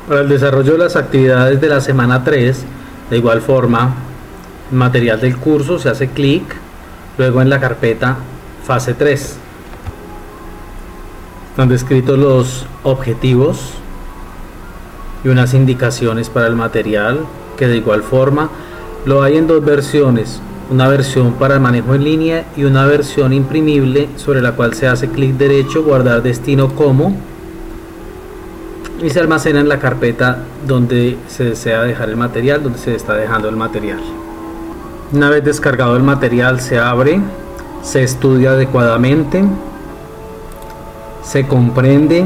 Para el desarrollo de las actividades de la semana 3, de igual forma, en material del curso se hace clic, luego en la carpeta fase 3. Están descritos los objetivos y unas indicaciones para el material, que de igual forma lo hay en dos versiones, una versión para el manejo en línea y una versión imprimible sobre la cual se hace clic derecho, guardar destino como, y se almacena en la carpeta donde se desea dejar el material, donde se está dejando el material. Una vez descargado el material, se abre, se estudia adecuadamente, se comprende,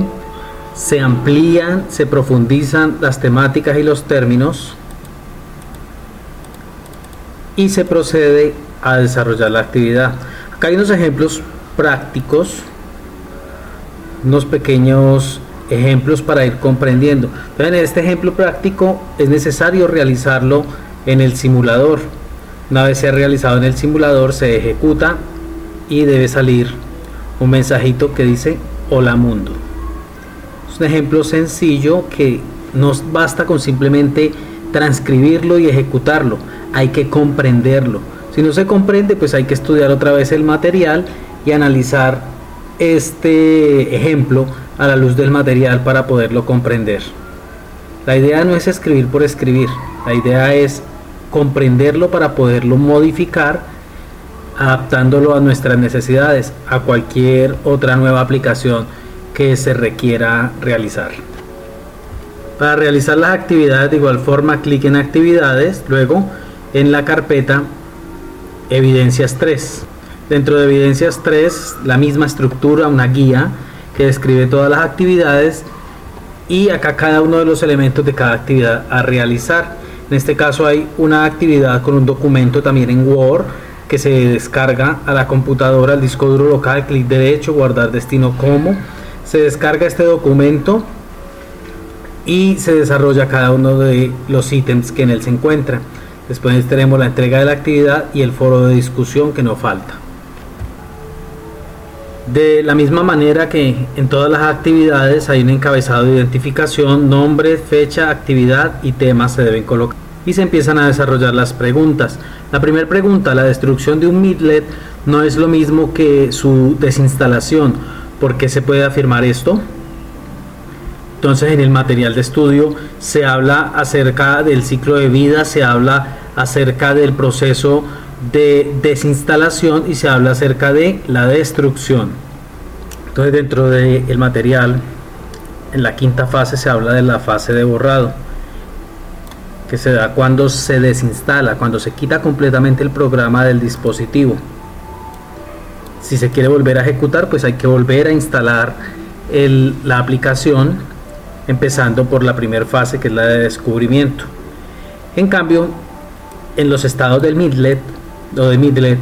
se amplían, se profundizan las temáticas y los términos y se procede a desarrollar la actividad. Acá hay unos ejemplos prácticos, unos pequeños ejemplos para ir comprendiendo. Entonces, en este ejemplo práctico es necesario realizarlo en el simulador. Una vez se ha realizado en el simulador, se ejecuta y debe salir un mensajito que dice hola mundo. Es un ejemplo sencillo que no basta con simplemente transcribirlo y ejecutarlo, hay que comprenderlo. Si no se comprende, pues hay que estudiar otra vez el material y analizar este ejemplo a la luz del material para poderlo comprender. La idea no es escribir por escribir, la idea es comprenderlo para poderlo modificar, adaptándolo a nuestras necesidades, a cualquier otra nueva aplicación que se requiera realizar. Para realizar las actividades, de igual forma, clic en actividades, luego en la carpeta evidencias 3. Dentro de evidencias 3, la misma estructura, una guía que describe todas las actividades y acá cada uno de los elementos de cada actividad a realizar. En este caso hay una actividad con un documento también en Word que se descarga a la computadora, al disco duro local, clic derecho, guardar destino como, se descarga este documento y se desarrolla cada uno de los ítems que en él se encuentran. Después tenemos la entrega de la actividad y el foro de discusión que no falta. De la misma manera que en todas las actividades hay un encabezado de identificación, nombre, fecha, actividad y temas se deben colocar. Y se empiezan a desarrollar las preguntas. La primera pregunta, la destrucción de un midlet no es lo mismo que su desinstalación. ¿Por qué se puede afirmar esto? Entonces, en el material de estudio se habla acerca del ciclo de vida, se habla acerca del proceso de desinstalación y se habla acerca de la destrucción. Entonces, dentro del material, en la quinta fase se habla de la fase de borrado, que se da cuando se desinstala, cuando se quita completamente el programa del dispositivo. Si se quiere volver a ejecutar, pues hay que volver a instalar la aplicación, empezando por la primera fase, que es la de descubrimiento. En cambio, en los estados del midlet o de midlet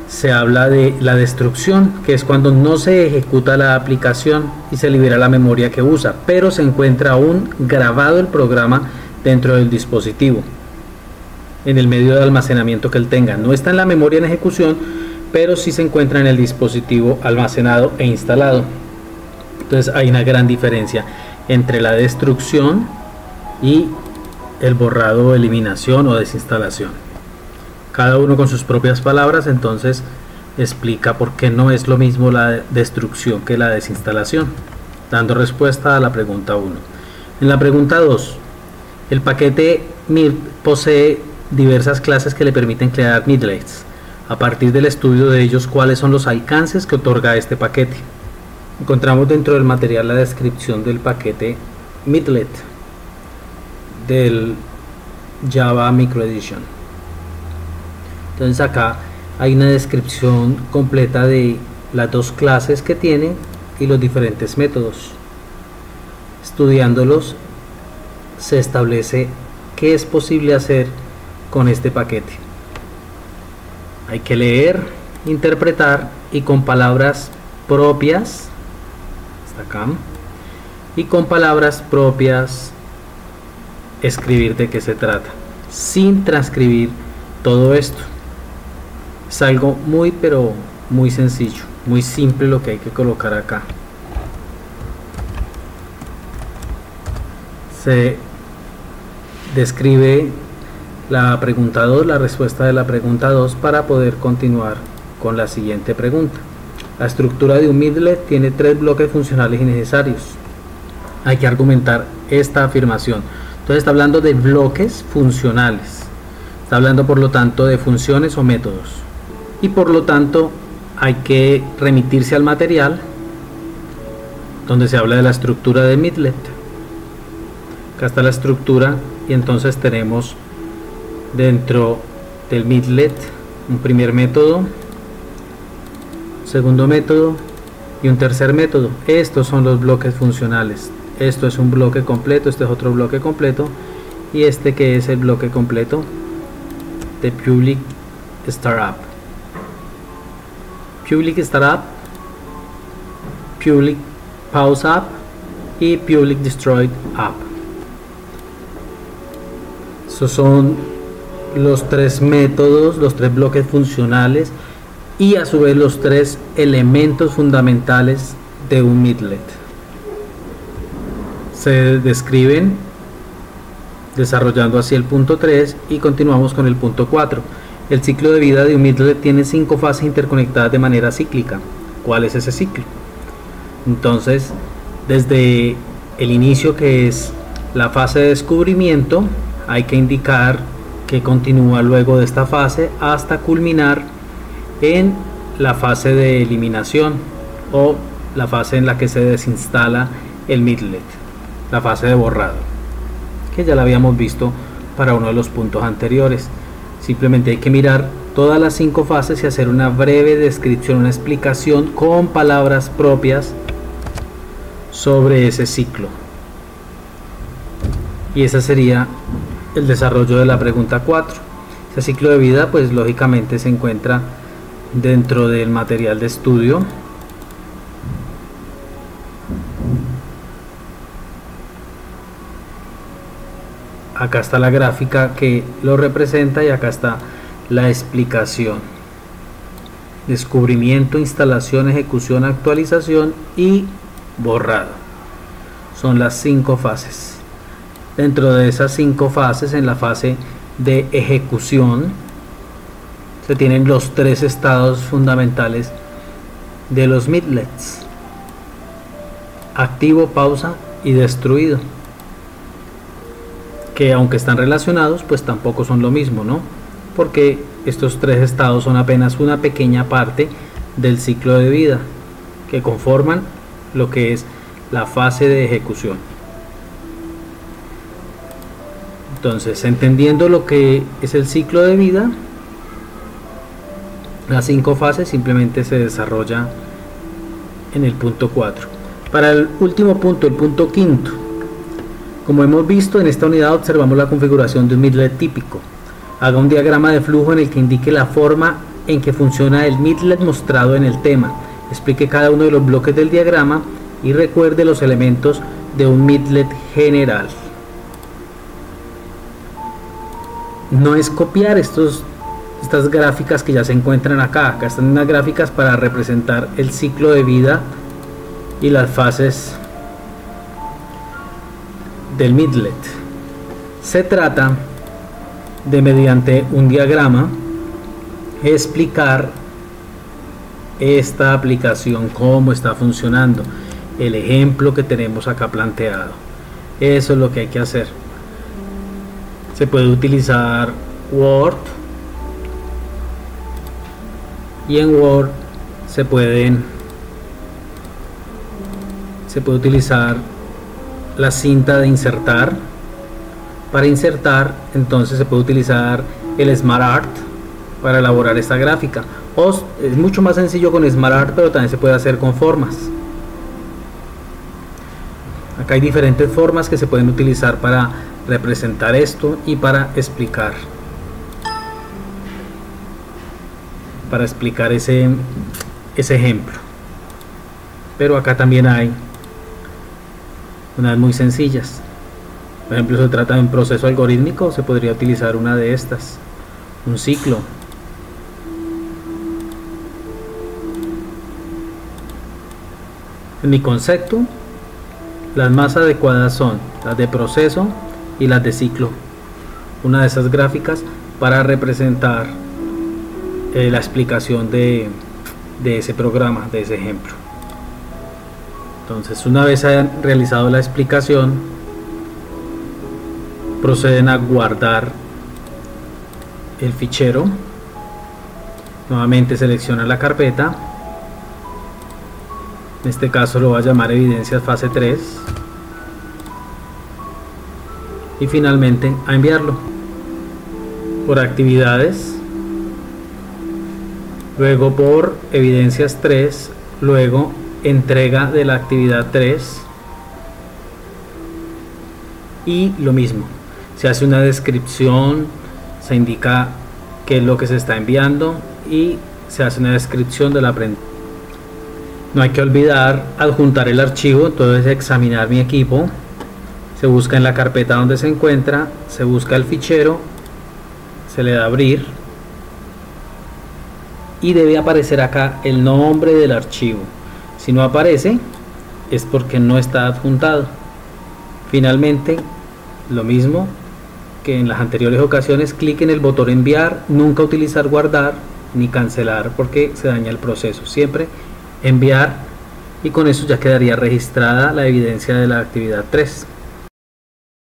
se habla de la destrucción, que es cuando no se ejecuta la aplicación y se libera la memoria que usa, pero se encuentra aún grabado el programa dentro del dispositivo, en el medio de almacenamiento que él tenga. No está en la memoria en ejecución, pero sí se encuentra en el dispositivo almacenado e instalado. Entonces hay una gran diferencia entre la destrucción y el borrado o eliminación o desinstalación. Cada uno con sus propias palabras, entonces explica por qué no es lo mismo la destrucción que la desinstalación, dando respuesta a la pregunta 1. En la pregunta 2, el paquete MIRT posee diversas clases que le permiten crear midlets. A partir del estudio de ellos, ¿cuáles son los alcances que otorga este paquete? Encontramos dentro del material la descripción del paquete midlet del Java Micro Edition. Entonces acá hay una descripción completa de las dos clases que tiene y los diferentes métodos. Estudiándolos se establece qué es posible hacer con este paquete. Hay que leer, interpretar y con palabras propias, hasta acá, y con palabras propias escribir de qué se trata, sin transcribir todo esto. Es algo muy pero muy sencillo, muy simple lo que hay que colocar acá. se describe la pregunta 2, la respuesta de la pregunta 2, para poder continuar con la siguiente pregunta. La estructura de un midlet tiene 3 bloques funcionales y necesarios. Hay que argumentar esta afirmación. Entonces está hablando de bloques funcionales. Está hablando por lo tanto de funciones o métodos. Y por lo tanto hay que remitirse al material donde se habla de la estructura de midlet. Acá está la estructura y entonces tenemos dentro del midlet un primer método, segundo método y un tercer método. Estos son los bloques funcionales. Esto es un bloque completo, este es otro bloque completo, y este que es el bloque completo de Public Startup. Public Startup, Public Pause Up y Public Destroyed Up. Esos son los 3 métodos, los 3 bloques funcionales y a su vez los 3 elementos fundamentales de un midlet. Se describen desarrollando así el punto 3 y continuamos con el punto 4. El ciclo de vida de un midlet tiene 5 fases interconectadas de manera cíclica. ¿Cuál es ese ciclo? Entonces, desde el inicio, que es la fase de descubrimiento, hay que indicar que continúa luego de esta fase hasta culminar en la fase de eliminación o la fase en la que se desinstala el midlet, la fase de borrado, que ya la habíamos visto para uno de los puntos anteriores. Simplemente hay que mirar todas las 5 fases y hacer una breve descripción, una explicación con palabras propias sobre ese ciclo. Y ese sería el desarrollo de la pregunta 4. Ese ciclo de vida pues lógicamente se encuentra dentro del material de estudio. Acá está la gráfica que lo representa y acá está la explicación. Descubrimiento, instalación, ejecución, actualización y borrado. Son las 5 fases. Dentro de esas 5 fases, en la fase de ejecución, se tienen los 3 estados fundamentales de los midlets: activo, pausa y destruido, que aunque están relacionados pues tampoco son lo mismo, ¿no? Porque estos 3 estados son apenas una pequeña parte del ciclo de vida que conforman lo que es la fase de ejecución. Entonces, entendiendo lo que es el ciclo de vida, las 5 fases simplemente se desarrolla en el punto 4. Para el último punto, el punto 5, como hemos visto en esta unidad, observamos la configuración de un midlet típico. Haga un diagrama de flujo en el que indique la forma en que funciona el midlet mostrado en el tema. Explique cada uno de los bloques del diagrama y recuerde los elementos de un midlet general. No es copiar estas gráficas que ya se encuentran acá. Acá están unas gráficas para representar el ciclo de vida y las fases del midlet. Se trata de, mediante un diagrama, explicar esta aplicación, cómo está funcionando, el ejemplo que tenemos acá planteado. Eso es lo que hay que hacer. Se puede utilizar Word, y en Word se puede utilizar la cinta de insertar. Para insertar, entonces se puede utilizar el SmartArt para elaborar esta gráfica, o es mucho más sencillo con SmartArt, pero también se puede hacer con formas. Acá hay diferentes formas que se pueden utilizar para representar esto y para explicar ese ejemplo. Pero acá también hay unas muy sencillas. Por ejemplo, se trata de un proceso algorítmico, se podría utilizar una de estas, un ciclo. En mi concepto, las más adecuadas son las de proceso y las de ciclo, una de esas gráficas para representar la explicación de ese programa, de ese ejemplo. Entonces, una vez hayan realizado la explicación, proceden a guardar el fichero. Nuevamente selecciona la carpeta, en este caso lo va a llamar evidencias fase 3, y finalmente a enviarlo por actividades, luego por evidencias 3, luego entrega de la actividad 3, y lo mismo, se hace una descripción, se indica qué es lo que se está enviando y se hace una descripción del aprendizaje. No hay que olvidar adjuntar el archivo. Entonces, examinar mi equipo, se busca en la carpeta donde se encuentra, se busca el fichero, se le da a abrir y debe aparecer acá el nombre del archivo. Si no aparece es porque no está adjuntado. Finalmente, lo mismo que en las anteriores ocasiones, clic en el botón enviar, nunca utilizar guardar ni cancelar porque se daña el proceso, siempre enviar, y con eso ya quedaría registrada la evidencia de la actividad 3.